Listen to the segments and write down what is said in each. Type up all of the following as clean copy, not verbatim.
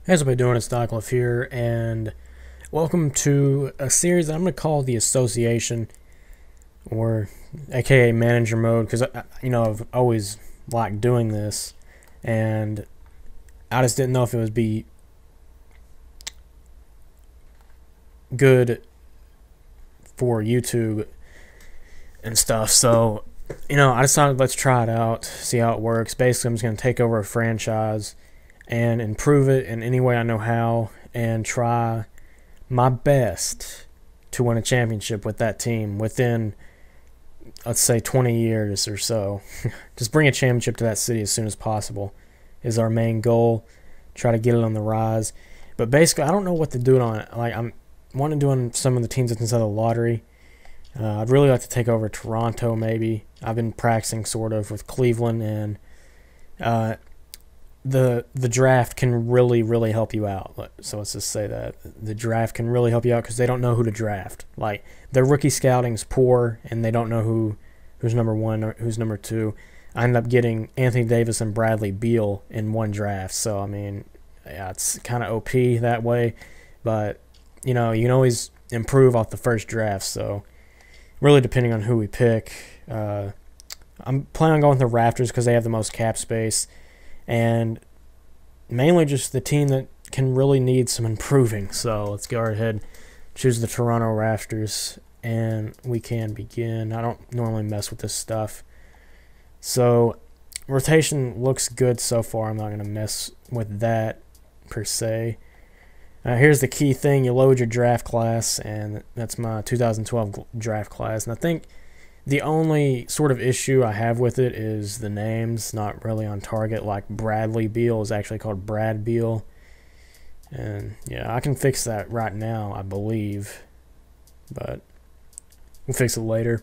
How's everybody doing? It's Doc here, and welcome to a series that I'm going to call the Association, or aka Manager Mode, because I've always liked doing this, and I just didn't know if it would be good for YouTube and stuff. So, I decided let's try it out, see how it works. Basically, I'm just going to take over a franchise and improve it in any way I know how, and try my best to win a championship with that team within, let's say, 20 years or so. Just bring a championship to that city as soon as possible is our main goal. Try to get it on the rise. But basically, I don't know what to do on it. Like, I'm wanting to do on some of the teams that's inside the lottery. I'd really like to take over Toronto, maybe. I've been practicing sort of with Cleveland, and the draft can really help you out. So let's just say that the draft can really help you out because they don't know who to draft. Like, their rookie scouting's poor, and they don't know who's number one or who's number two. I ended up getting Anthony Davis and Bradley Beal in one draft. So I mean, yeah, it's kind of OP that way, but you can always improve off the first draft. So really, depending on who we pick, I'm planning on going with the Raptors because they have the most cap space, and mainly just the team that can really need some improving. So let's go ahead, choose the Toronto Raptors, and we can begin. I don't normally mess with this stuff. So rotation looks good so far. I'm not going to mess with that per se. Here's the key thing. You load your draft class, and that's my 2012 draft class. And I think the only sort of issue I have with it is the names, not really on target. Like Bradley Beal is actually called Brad Beal. And yeah, I can fix that right now, I believe. But we'll fix it later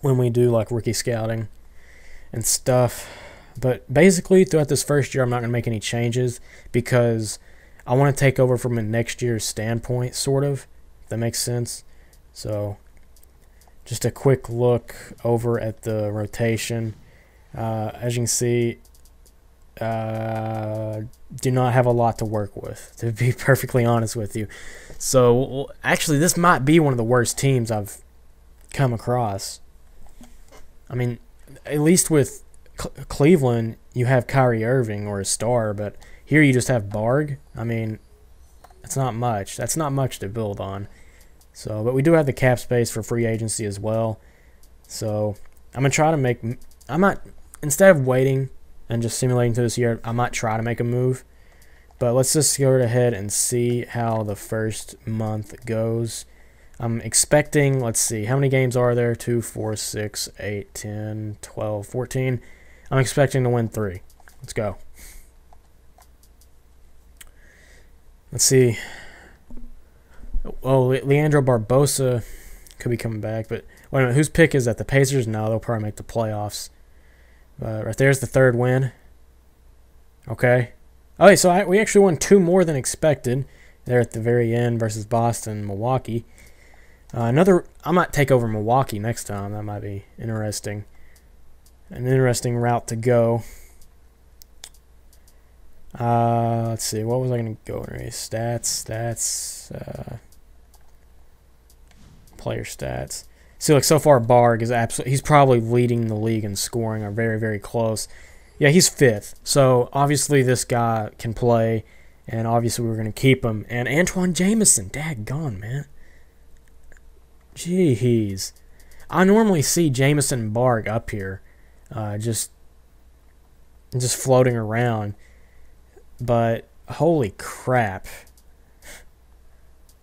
when we do like rookie scouting and stuff. But basically, throughout this first year, I'm not going to make any changes because I want to take over from a next year's standpoint, sort of, if that makes sense. So just a quick look over at the rotation. As you can see, do not have a lot to work with, to be perfectly honest with you. So actually, this might be one of the worst teams I've come across. I mean, at least with Cleveland, you have Kyrie Irving or a star, but here you just have Barg. I mean, it's not much. That's not much to build on. So, but we do have the cap space for free agency as well. So I'm gonna try to make. Instead of waiting and just simulating to this year, I might try to make a move. But let's just go ahead and see how the first month goes. I'm expecting. Let's see, how many games are there? 2, 4, 6, 8, 10, 12, 14. I'm expecting to win 3. Let's go. Let's see. Oh, Leandro Barbosa could be coming back, but wait a minute, whose pick is that? The Pacers? No, they'll probably make the playoffs. Right there's the third win. Okay. Okay, so we actually won 2 more than expected there at the very end versus Boston, Milwaukee. I might take over Milwaukee next time. That might be interesting. An interesting route to go. Let's see. What was I going to go over? Stats. Player stats. See, like so far, Barg is absolutely. He's probably leading the league in scoring, or very close. Yeah, he's 5th. So obviously this guy can play, and obviously we're going to keep him. And Antoine Jameson, daggone, man. Jeez, I normally see Jameson and Barg up here, just floating around. But holy crap.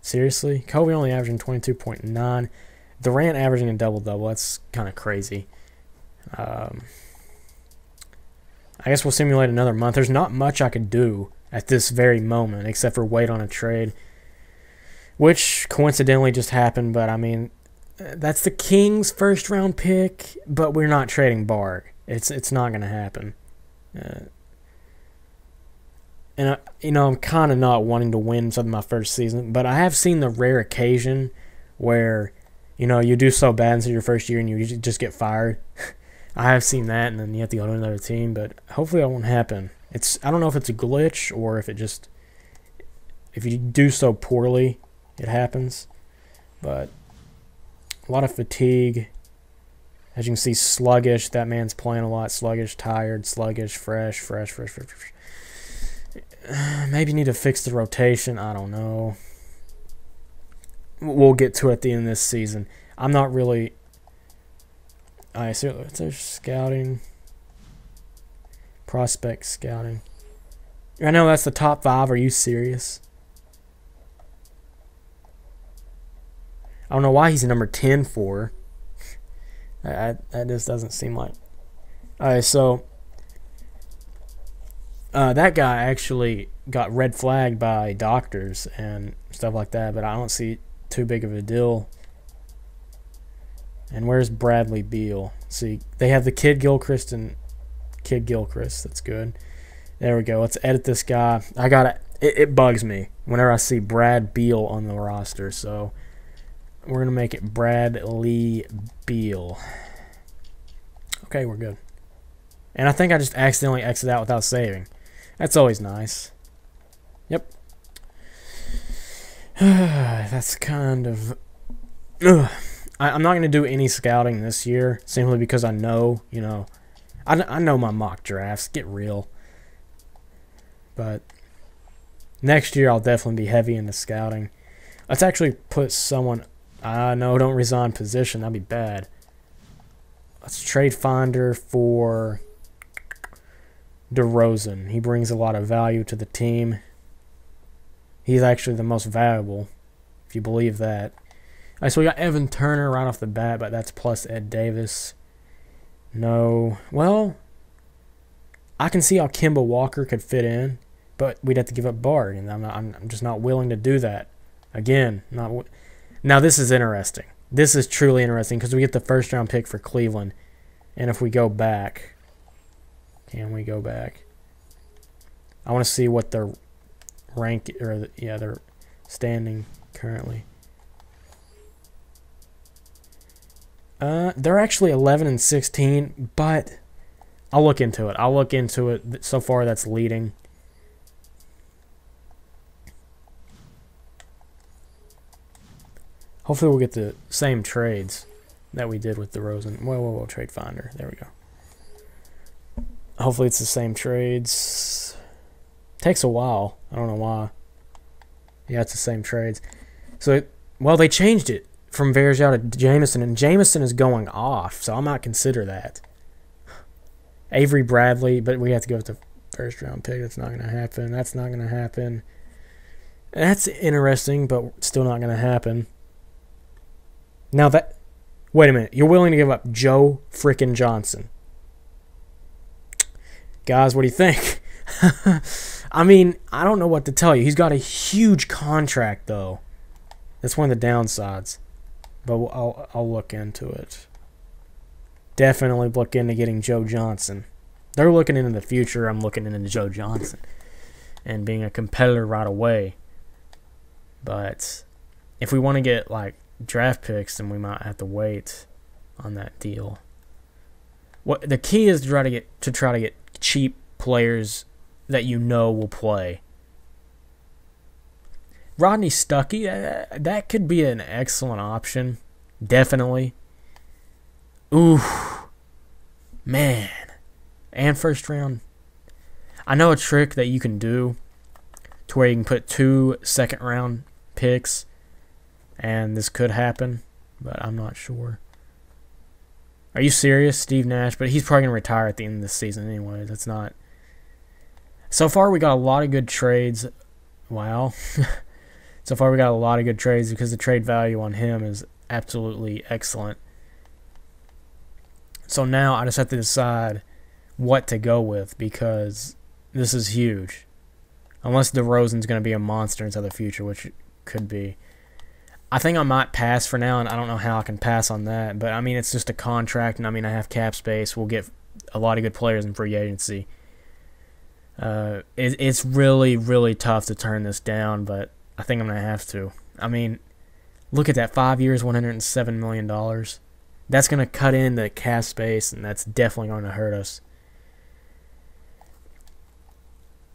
Seriously? Kobe only averaging 22.9. Durant averaging a double-double. That's kind of crazy. I guess we'll simulate another month. There's not much I could do at this very moment except for wait on a trade, which coincidentally just happened. But, I mean, that's the Kings' first-round pick, but we're not trading Barg. It's not going to happen. And, I'm kind of not wanting to win something my first season, but I have seen the rare occasion where, you do so bad in your first year and you just get fired. I have seen that, and then you have to go to another team, but hopefully that won't happen. I don't know if it's a glitch or if it just if you do so poorly, it happens. But a lot of fatigue. As you can see, sluggish. That man's playing a lot. Sluggish, tired, sluggish, fresh. Maybe need to fix the rotation. I don't know. We'll get to it at the end of this season. I'm not really... Alright, so there's scouting. Prospect scouting. I know that's the top 5. Are you serious? I don't know why he's number 10 for. That just doesn't seem like... Alright, so... that guy actually got red flagged by doctors and stuff like that, but I don't see too big of a deal. And where's Bradley Beal? See, they have the Kid Gilchrist and Kid Gilchrist. That's good. There we go. Let's edit this guy. I got it bugs me whenever I see Brad Beal on the roster. So we're gonna make it Bradley Beal. Okay, we're good. And I think I just accidentally exited out without saving. That's always nice. Yep. That's kind of... I'm not going to do any scouting this year, simply because I know, you know, I know my mock drafts. Get real. But next year I'll definitely be heavy into scouting. Let's actually put someone... no, don't resign position. That'd be bad. Let's trade Finder for DeRozan. He brings a lot of value to the team. He's actually the most valuable, if you believe that. All right, so we got Evan Turner right off the bat, but that's plus Ed Davis. No. Well, I can see how Kemba Walker could fit in, but we'd have to give up Bard, and I'm just not willing to do that. Again, now this is interesting. This is truly interesting because we get the first-round pick for Cleveland, and if we go back, can we go back? I want to see what their rank or their standing currently. They're actually 11 and 16, but I'll look into it. I'll look into it. So far, that's leading. Hopefully, we'll get the same trades that we did with DeRozan. Whoa, trade finder. There we go. Hopefully, it's the same trades. Takes a while. I don't know why. Yeah, it's the same trades. So, well, they changed it from Varejao to Jameson, and Jameson is going off, so I might consider that. Avery Bradley, but we have to go with the first-round pick. That's not going to happen. That's not going to happen. That's interesting, but still not going to happen. Now that... Wait a minute. You're willing to give up Joe frickin' Johnson. Guys, what do you think? I mean, I don't know what to tell you. He's got a huge contract, though. That's one of the downsides. But I'll look into it. Definitely look into getting Joe Johnson. They're looking into the future. I'm looking into Joe Johnson. And being a competitor right away. But if we want to get, like, draft picks, then we might have to wait on that deal. What the key is to try to get cheap players that you know will play. Rodney Stuckey, that could be an excellent option. Definitely. Ooh. Man. And first round. I know a trick that you can do to where you can put 2 second-round picks, and this could happen, but I'm not sure. Are you serious, Steve Nash? But he's probably going to retire at the end of the season anyway. That's not... So far, we got a lot of good trades. Wow. So far, we got a lot of good trades because the trade value on him is absolutely excellent. So now I just have to decide what to go with because this is huge. Unless DeRozan's going to be a monster into the future, which it could be. I think I might pass for now, and I don't know how I can pass on that. But, I mean, it's just a contract, and, I mean, I have cap space. We'll get a lot of good players in free agency. It's really, really tough to turn this down, but I think I'm going to have to. I mean, look at that. 5 years, $107 million. That's going to cut in the cap space, and that's definitely going to hurt us.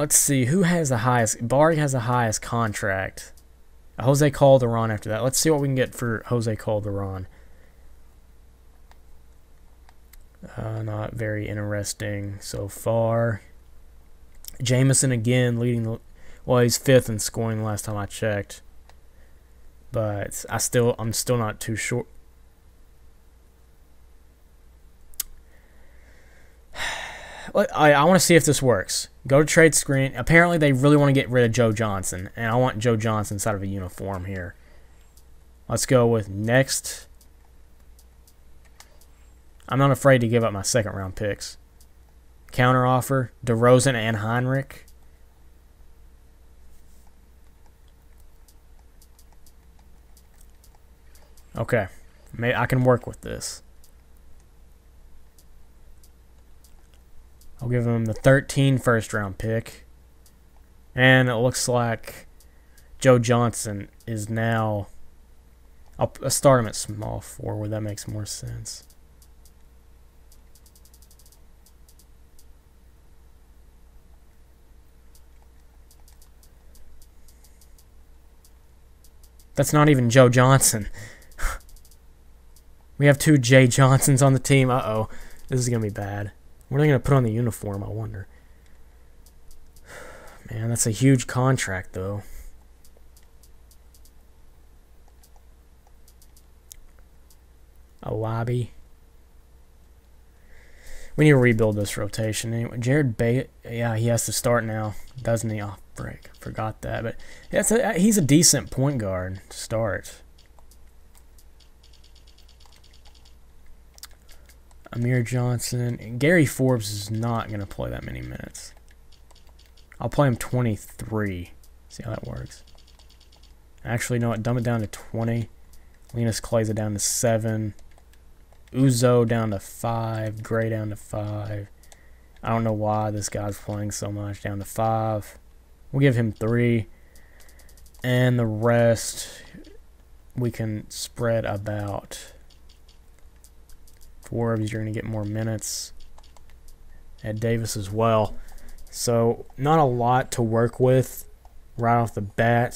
Let's see, who has the highest? Bari has the highest contract. Jose Calderon after that. Let's see what we can get for Jose Calderon. Not very interesting so far. Jameson again leading the... Well, he's 5th in scoring last time I checked. But I'm still not too sure. I want to see if this works. Go to trade screen. Apparently, they really want to get rid of Joe Johnson, and I want Joe Johnson inside of a uniform here. Let's go with next. I'm not afraid to give up my 2nd round picks. Counter offer, DeRozan and Heinrich. Okay, I can work with this. I'll give him the 13 first-round pick. And it looks like Joe Johnson is now... I'll start him at small forward. That makes more sense. That's not even Joe Johnson. We have 2 Jay Johnsons on the team. Uh-oh. This is going to be bad. What are they going to put on the uniform, I wonder? Man, that's a huge contract, though. A lobby. We need to rebuild this rotation. Anyway, Jared Bay, yeah, he has to start now, doesn't he? Oh, break. Forgot that. But he's a decent point guard to start. Amir Johnson. Gary Forbes is not going to play that many minutes. I'll play him 23. See how that works. Actually, no, dumb it down to 20. Linus Clay's down to 7. Uzo down to 5. Gray down to 5. I don't know why this guy's playing so much. Down to 5. We'll give him 3. And the rest we can spread about. Forbes, you're going to get more minutes. Ed Davis as well. So, not a lot to work with right off the bat.